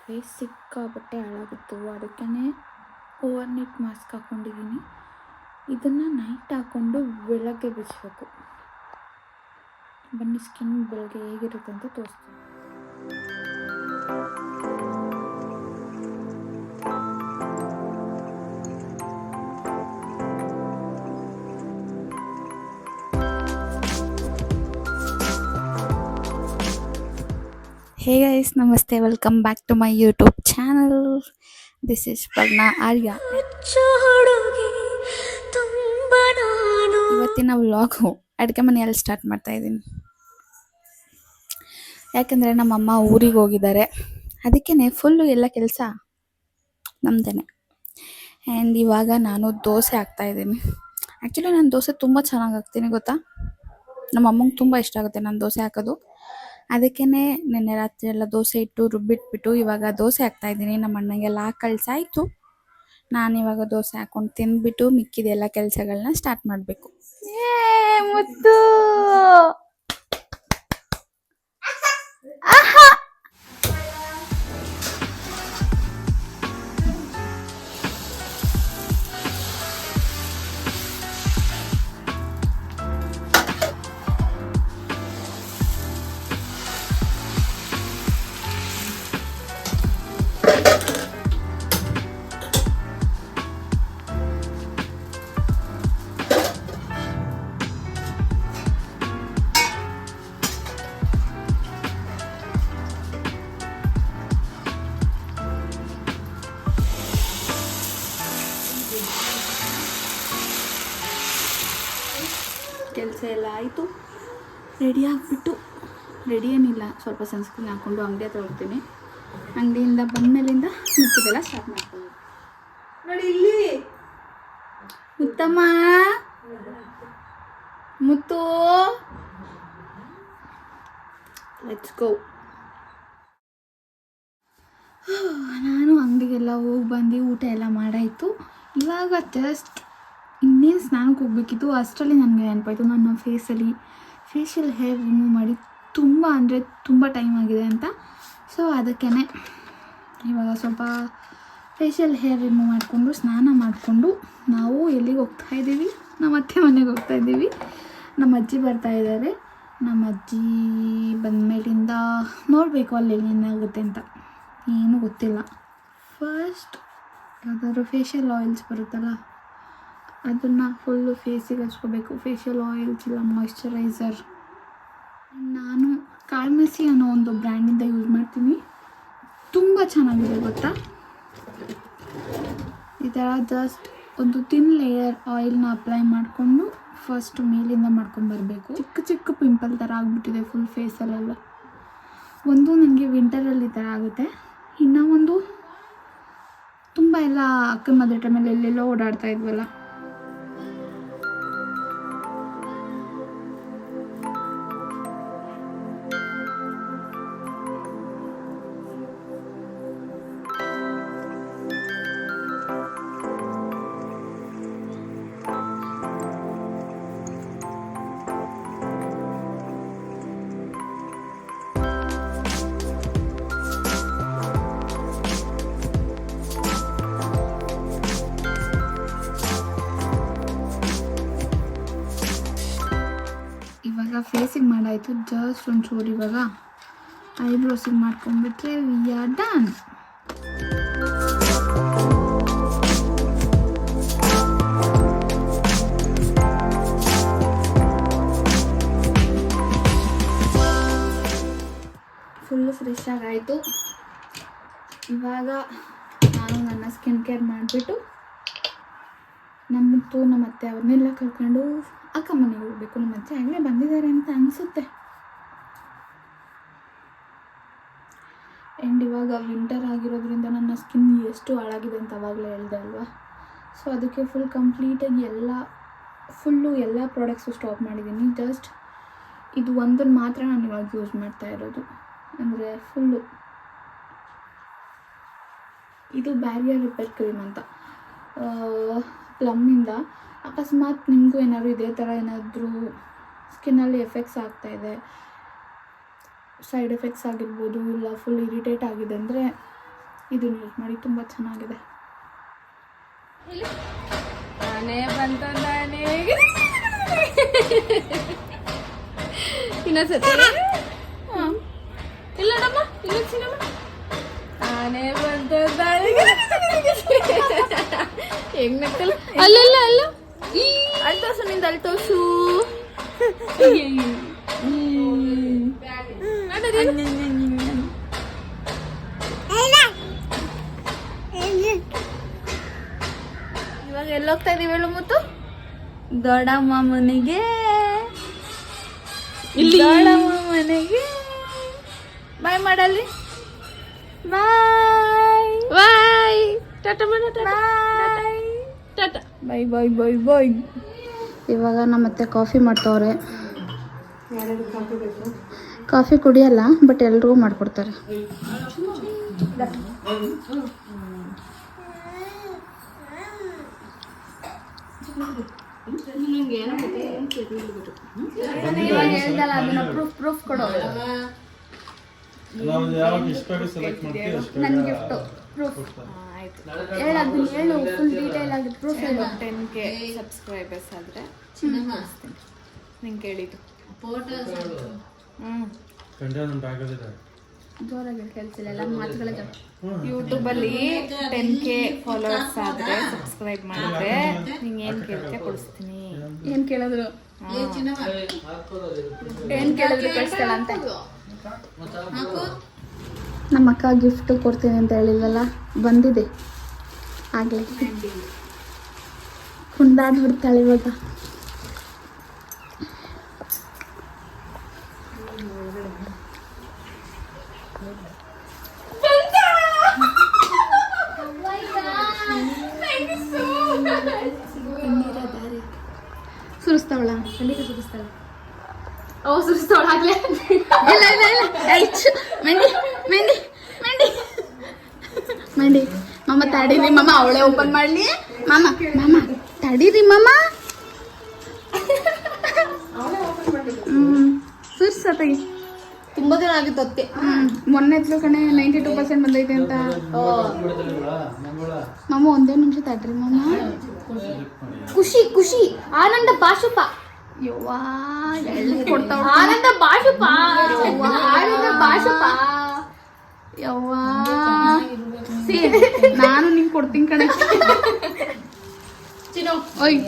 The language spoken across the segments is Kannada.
ಫೇಸ್ ಸಿಕ್ಕಾಪಟ್ಟೆ ಹಾಳಾಗಿತ್ತು, ಅದಕ್ಕೇ ಓವರ್ ನೈಟ್ ಮಾಸ್ಕ್ ಹಾಕ್ಕೊಂಡಿದ್ದೀನಿ. ಇದನ್ನು ನೈಟ್ ಹಾಕ್ಕೊಂಡು ಬೆಳಗ್ಗೆ ಬಿಚ್ಚಬೇಕು. ಬನ್ನಿ ಸ್ಕಿನ್ ಬೆಳಗ್ಗೆ ಹೇಗಿರುತ್ತೆ ಅಂತ ತೋರಿಸ್ತೀನಿ. ಹೇ ಗೈಸ್, ನಮಸ್ತೆ, welcome back to my YouTube channel. This is Pragna Arya. ಇವತ್ತಿನ ವ್ಲಾಗು ಅಡುಗೆ ಮನೆಯಲ್ಲಿ ಸ್ಟಾರ್ಟ್ ಮಾಡ್ತಾ ಇದ್ದೀನಿ. ಯಾಕಂದರೆ ನಮ್ಮಮ್ಮ ಊರಿಗೆ ಹೋಗಿದ್ದಾರೆ, ಅದಕ್ಕೇ ಫುಲ್ಲು ಎಲ್ಲ ಕೆಲಸ ನಮ್ಮದೇ. ಆ್ಯಂಡ್ ಇವಾಗ ನಾನು ದೋಸೆ ಹಾಕ್ತಾಯಿದ್ದೀನಿ. ಆ್ಯಕ್ಚುಲಿ ನಾನು ದೋಸೆ ತುಂಬ ಚೆನ್ನಾಗಿ ಹಾಕ್ತೀನಿ ಗೊತ್ತಾ. ನಮ್ಮ ಅಮ್ಮಂಗೆ ತುಂಬ ಇಷ್ಟ ಆಗುತ್ತೆ ನಾನು ದೋಸೆ ಹಾಕೋದು. ಅದಕ್ಕೇ ನಿನ್ನೆ ರಾತ್ರಿ ಎಲ್ಲ ದೋಸೆ ಇಟ್ಟು ರುಬ್ಬಿಟ್ಬಿಟ್ಟು ಇವಾಗ ದೋಸೆ ಹಾಕ್ತಾಯಿದ್ದೀನಿ. ನಮ್ಮ ಅಣ್ಣಗೆಲ್ಲ ಕಳ್ಸಾಯಿತು. ನಾನಿವಾಗ ದೋಸೆ ಹಾಕ್ಕೊಂಡು ತಿಂದ್ಬಿಟ್ಟು ಮಿಕ್ಕಿದೆಲ್ಲ ಕೆಲಸಗಳನ್ನ ಸ್ಟಾರ್ಟ್ ಮಾಡಬೇಕು. ಮುತ್ತು ಕೆಲಸ ಎಲ್ಲ ಆಯಿತು. ರೆಡಿ ಆಗಿಬಿಟ್ಟು, ರೆಡಿ ಏನಿಲ್ಲ, ಸ್ವಲ್ಪ ಸನ್ಸ್ಕ್ರೀನ್ ಹಾಕ್ಕೊಂಡು ಅಂಗಡಿ ಹತ್ರ ಹೋಗ್ತೀನಿ. ಅಂಗಡಿಯಿಂದ ಬಂದಮೇಲಿಂದ ಮಿಕ್ಕಿದೆಲ್ಲ ಸ್ಟಾರ್ಟ್ ಮಾಡ್ತೀನಿ. ನೋಡಿ ಇಲ್ಲಿ ಮುತ್ತಮ್ಮ, ಮುತ್ತು, ಲೆಟ್ಸ್ ಗೋ. ನಾನು ಅಂಗಡಿಗೆಲ್ಲ ಹೋಗಿ ಬಂದು ಊಟ ಎಲ್ಲ ಮಾಡಾಯಿತು. ಇವಾಗ ಜಸ್ಟ್ ಇನ್ನೇನು ಸ್ನಾನಕ್ಕೆ ಹೋಗ್ಬೇಕಿತ್ತು. ಅಷ್ಟರಲ್ಲಿ ನನಗೆ ನೆನಪಾಯಿತು ನನ್ನ ಫೇಶಿಯಲ್ ಹೇರ್ ರಿಮೂವ್ ಮಾಡಿ ತುಂಬ ಟೈಮ್ ಆಗಿದೆ ಅಂತ. ಸೊ ಅದಕ್ಕೇ ಇವಾಗ ಸ್ವಲ್ಪ ಫೇಶಿಯಲ್ ಹೇರ್ ರಿಮೂವ್ ಮಾಡಿಕೊಂಡು ಸ್ನಾನ ಮಾಡಿಕೊಂಡು ನಾವು ಎಲ್ಲಿಗೆ ಹೋಗ್ತಾಯಿದ್ದೀವಿ, ನಮ್ಮ ಅತ್ತೆ ಮನೆಗೆ ಹೋಗ್ತಾಯಿದ್ದೀವಿ. ನಮ್ಮ ಅಜ್ಜಿ ಬರ್ತಾಯಿದ್ದಾರೆ. ನಮ್ಮ ಅಜ್ಜಿ ಬಂದಮೇಲಿಂದ ನೋಡಬೇಕು ಅಲ್ಲಿ ಏನಾಗುತ್ತೆ ಅಂತ, ಏನೂ ಗೊತ್ತಿಲ್ಲ. ಫಸ್ಟ್ ಯಾವ್ದಾದ್ರು ಫೇಶಿಯಲ್ ಆಯಿಲ್ಸ್ ಬರುತ್ತಲ್ಲ, ಅದನ್ನು ಫುಲ್ಲು ಫೇಸಿಗೆ ಹಚ್ಕೋಬೇಕು. ಫೇಶಿಯಲ್ ಆಯಿಲ್ಸ್ ಇಲ್ಲ ಮಾಯಿಶ್ಚರೈಸರ್. ನಾನು ಕಾಲ್ಮೆಸಿ ಅನ್ನೋ ಒಂದು ಬ್ರ್ಯಾಂಡಿಂದ ಯೂಸ್ ಮಾಡ್ತೀನಿ. ತುಂಬ ಚೆನ್ನಾಗಿದೆ ಗೊತ್ತಾ. ಈ ಥರ ಜಸ್ಟ್ ಒಂದು ತಿನ್ ಲೇಯರ್ ಆಯಿಲ್ನ ಅಪ್ಲೈ ಮಾಡಿಕೊಂಡು ಫಸ್ಟ್ ಮೇಲಿಂದ ಮಾಡ್ಕೊಂಬರಬೇಕು. ಚಿಕ್ಕ ಚಿಕ್ಕ ಪಿಂಪಲ್ ಥರ ಆಗಿಬಿಟ್ಟಿದೆ ಫುಲ್ ಫೇಸಲ್ಲೆಲ್ಲ. ಒಂದು ನನಗೆ ವಿಂಟರಲ್ಲಿ ಈ ಥರ ಆಗುತ್ತೆ, ಇನ್ನೂ ಒಂದು ತುಂಬ ಎಲ್ಲ ಅಕ್ಕನ ಮದುವೆ ಟೈಮಲ್ಲಿ ಎಲ್ಲೆಲ್ಲೋ ಓಡಾಡ್ತಾ ಇದ್ವಲ್ಲ. ಫೇಸಿಗೆ ಮಾಡಾಯಿತು, ಜಸ್ಟ್ ಒಂಚೂರು ಇವಾಗ ಐಬ್ರೋಸಿಗೆ ಮಾಡ್ಕೊಂಡ್ಬಿಟ್ರೆ we are done. Full fresh ಆಗಾಯಿತು. ಇವಾಗ ನಾನು ನನ್ನ ಸ್ಕಿನ್ ಕೇರ್ ಮಾಡಿಬಿಟ್ಟು ನಮ್ಮ ಅತ್ತೆ ಅವ್ರನ್ನೆಲ್ಲ ಕರ್ಕೊಂಡು ಅಕ್ಕ ಮನೆಗೆ ಹೋಗ್ಬೇಕು. ನಮ್ಮ ಅಜ್ಜಿ ಆಗಲೇ ಬಂದಿದ್ದಾರೆ ಅಂತ ಅನಿಸುತ್ತೆ. ಆ್ಯಂಡ್ ಇವಾಗ ವಿಂಟರ್ ಆಗಿರೋದ್ರಿಂದ ನನ್ನ ಸ್ಕಿನ್ ಎಷ್ಟು ಹಾಳಾಗಿದೆ ಅಂತ ಅವಾಗಲೇ ಹೇಳಿದೆ ಅಲ್ವಾ. ಸೊ ಅದಕ್ಕೆ ಕಂಪ್ಲೀಟಾಗಿ ಎಲ್ಲ ಪ್ರಾಡಕ್ಟ್ಸು ಸ್ಟಾಪ್ ಮಾಡಿದ್ದೀನಿ. ಜಸ್ಟ್ ಇದು ಒಂದನ್ನು ಮಾತ್ರ ನಾನು ಇವಾಗ ಯೂಸ್ ಮಾಡ್ತಾ ಇರೋದು. ಅಂದರೆ ಇದು ಬ್ಯಾರಿಯರ್ ರಿಪೇರ್ ಕ್ರೀಮ್ ಅಂತ ಪ್ಲಮ್ಮಿಂದ. ಅಕಸ್ಮಾತ್ ನಿಮಗೂ ಏನಾದ್ರು ಇದೇ ಥರ ಏನಾದರೂ ಸ್ಕಿನ್ನಲ್ಲಿ ಎಫೆಕ್ಟ್ಸ್ ಆಗ್ತಾಯಿದೆ, ಸೈಡ್ ಎಫೆಕ್ಟ್ಸ್ ಆಗಿರ್ಬೋದು, ಇಲ್ಲ ಫುಲ್ ಇರಿಟೇಟ್ ಆಗಿದೆ ಅಂದರೆ ಇದನ್ನು ಯೂಸ್ ಮಾಡಿ, ತುಂಬ ಚೆನ್ನಾಗಿದೆ. ನಾನೇ ಬಂತ ನಾನೇ ಇನ್ನೊಂದ್ಸತಿ ಇಲ್ಲ ನಮ್ಮ ಇನ್ನೊಂದ್ಸಿ ನಮ್ಮ ನಾನೇ ಬಂತ ಹೆಂಗ್ ನಕ್ಕಲ್ಲ ಅಲ್ಲಲ್ಲ ಅಲ್ಲ ಅಲ್ತೋಸು ನಿಂದ ಅಲ್ತೋಸು. ಇವಾಗ ಎಲ್ಲೋಗ್ತಾ ಇದೀವಿ ಹೇಳು ಮುತ್ತು? ದೊಡ್ಡಮ್ಮ ಮನೆಗೆ. ದೊಡ್ಡಮ್ಮ ಮನೆಗೆ ಬಾಯ್ ಮಾಡಲ್ಲಿ. ಬಾಯ್ ಬಾಯ್ ಟಾಟಾ ಮಾಡ ಟಾಟಾ ಬಾಯ್ ಬಾಯ್ ಬಾಯ್ ಬಾಯ್. ಇವಾಗ ನಮ್ಮ ಅತ್ತೆ ಕಾಫಿ ಮಾಡ್ತವ್ರೆ. ಕಾಫಿ ಕುಡಿಯಲ್ಲ, ಬಟ್ ಎಲ್ರಿಗೂ ಮಾಡಿಕೊಡ್ತಾರೆ. ಹೇಳ್ದಲ್ಲ ಅದನ್ನ ಪ್ರೂಫ್ ಕೊಡೋ. ನನ್ನ ಗಿಫ್ಟು ಪ್ರೂಫ್ ಹೇಳು, ಅದನ್ನ ಹೇಳು, ಫುಲ್ ಡೀಟೇಲ್ ಆಗಿ ಪ್ರೂಫ್ ಹೇಳು. 10K ಸಬ್ಸ್ಕ್ರೈಬರ್ಸ್ ಆದರೆ ನಿಂಗೆ ಕೇಳಿದ್ದು ಜೋರಾಗಿ ಕೇಳಿಸಿಲ್ಲ, ಎಲ್ಲ ಮಾತುಗಳೇ ಜೋರ. ಯೂಟ್ಯೂಬಲ್ಲಿ 10K ಫಾಲೋವರ್ಸ್ ಆದರೆ ಸಬ್ಸ್ಕ್ರೈಬ್ ಮಾಡಿದ್ರೆ ನಿಂಗೆ ಏನು ಕೇಳ್ತೆ ಕೊಡಿಸ್ತೀನಿ. ಏನು ಕೇಳಿದ್ರು? ಏನು ಕೇಳಿದ್ರು ಕಳಿಸ್ತಾಳ ಅಂತ. ನಮ್ಮ ಅಕ್ಕ ಗಿಫ್ಟ್ ಕೊಡ್ತೀನಿ ಅಂತ ಹೇಳಿಲ್ಲಲ್ಲ, ಬಂದಿದೆ ಆಗಲೇ. ಕುಂದಾಡ್ಬಿಡ್ತಾಳೆ ಇವಾಗ. ಸುರಿಸ್ತಾವಳ ಖಂಡಿತ ಸುರಿಸ್ತಾಳೆ. ಓ ಸುರಿಸ್ತಾವಳ ಆಗ್ಲೇ. ಇಲ್ಲ ಇಲ್ಲ ಇಲ್ಲ ಮೆಂಡಿ ಮೆಂಡಿ ಮೆಂಡಿ ಮೆಂಡಿ. ಮಮ್ಮ ತಡೀರಿ ಮಮ್ಮ, ಅವಳೇ ಓಪನ್ ಮಾಡಲಿ. ಮಾಮ ಮಾಮ ತಡೀರಿ ಮಮ್ಮ. ಸುರಿಸತ್ತಾಗಿ ತುಂಬ ದಿನ ಆಗಿತ್ತು ಅದಕ್ಕೆ. ಮೊನ್ನೆ ಎತ್ಲು ಕಣೆ 92% ಬಂದೈತೆ ಅಂತ. ಮಮ್ಮ ಒಂದೇ ನಿಮಿಷ ತಡ್ರಿ ಮಮ್ಮ. ಖುಷಿ ಖುಷಿ ಆನಂದ ಬಾಷುಪ. ಯವ್ವಾ ಎಳ್ಳು ಕೊಡ್ತಾವ. ಆನಂದ ಬಾಷುಪ ಆನಂದ ಬಾಷುಪ. ಯವ್ವಾ ನಾನು ನಿಂಗೆ ಕೊಡ್ತೀನಿ ಕಣೆ. ಚಿನ್ನು ಓಯ್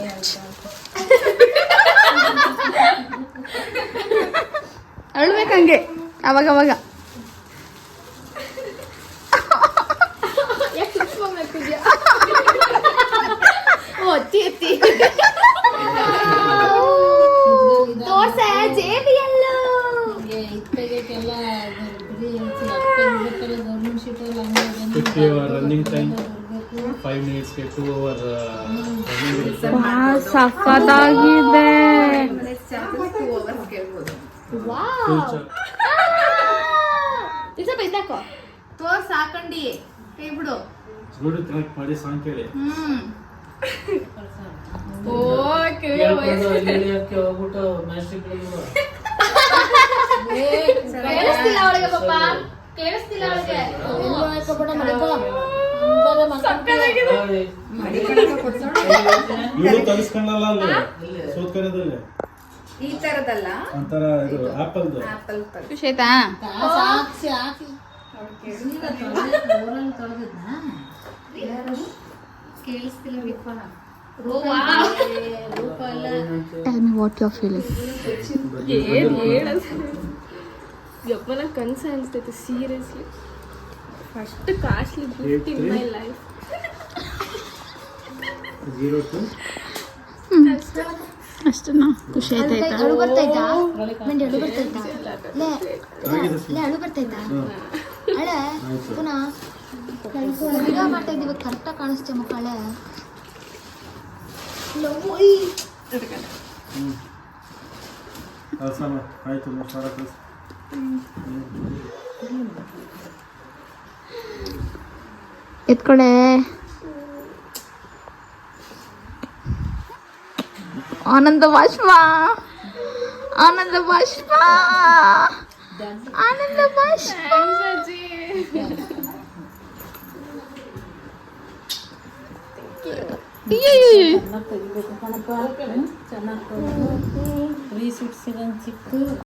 ಅಳ್ಬೇಕಂಗೆ ಅವಾಗ ಅವಾಗ. ಎತ್ತಿ ಎತ್ತಿ ತೋರ್ಸ ಜೇಬಿಯಲ್ಲು. ರನ್ನಿಂಗ್ ಟೈಮ್ 5 minutes 2 hours ಸಖತ್ತಾಗಿದೆ. ಬೈದಾಕೋ ತೋರ್ಸ್ ಹಾಕೊಂಡಿ ಕೈ ಬಿಡು. ಕನೆಕ್ಟ್ ಮಾಡಿ ಸಾಂಗ್ ಕೇಳಿ. ಓ ಕೇಳಿಸ್ತಿಲ್ಲ ಅವಳಿಗೆ ಪಾಪ, ಕೇಳಿಸ್ತಿಲ್ಲ ಅವಳಿಗೆ. ಇವರು ತರಿಸ್ಕೊಂಡಲ್ಲ ಅಲ್ಲಿ ಸೋತ್ಕರದಲ್ಲಿ ಈ ತರದಲ್ಲ, ಒಂಥರ ಇದು ಆಪಲ್ದು. ಖುಷಿ ಆಯ್ತಾ? ಕೇಳಿಸ್ತಿಲ್ಲ ವಿಫಲ. Tell me what you're feeling. ಯಪ್ಪನ ಕನ್ಸ ಅನ್ಸ್ತೈತೆ seriously. First costly gift in my life. 02 ಅಷ್ಟೇನಾ? ಖುಷಿ ಆಯ್ತಾ? ಅಳು ಬರ್ತೈತಾ? ಮಂಡಿ ಅಳು ಬರ್ತೈತಾ? ಲೇ ಅಳು ಬರ್ತೈತಾ? ಅಳೆ ಪುನಃ ವಿಡಿಯೋ ಮಾಡ್ತಾ ಇದ್ದೀವಿ, ಕರೆಕ್ಟಾಗಿ ಕಾಣಿಸ್ತೇ ಮುಖ. ಅಳೆ ಆಯ್ತು ಎತ್ಕೊಳೆ. ಆನಂದ ಬಾಷ್ಪ ಆನಂದ ಬಾಷ್ಪ ಆನಂದ ಬಾಷ್ಪ. ಚೆನ್ನಾಗಿ ರೀ ಸುಡ್ಸಿದಂಗೆ ಚಿಕ್ಕ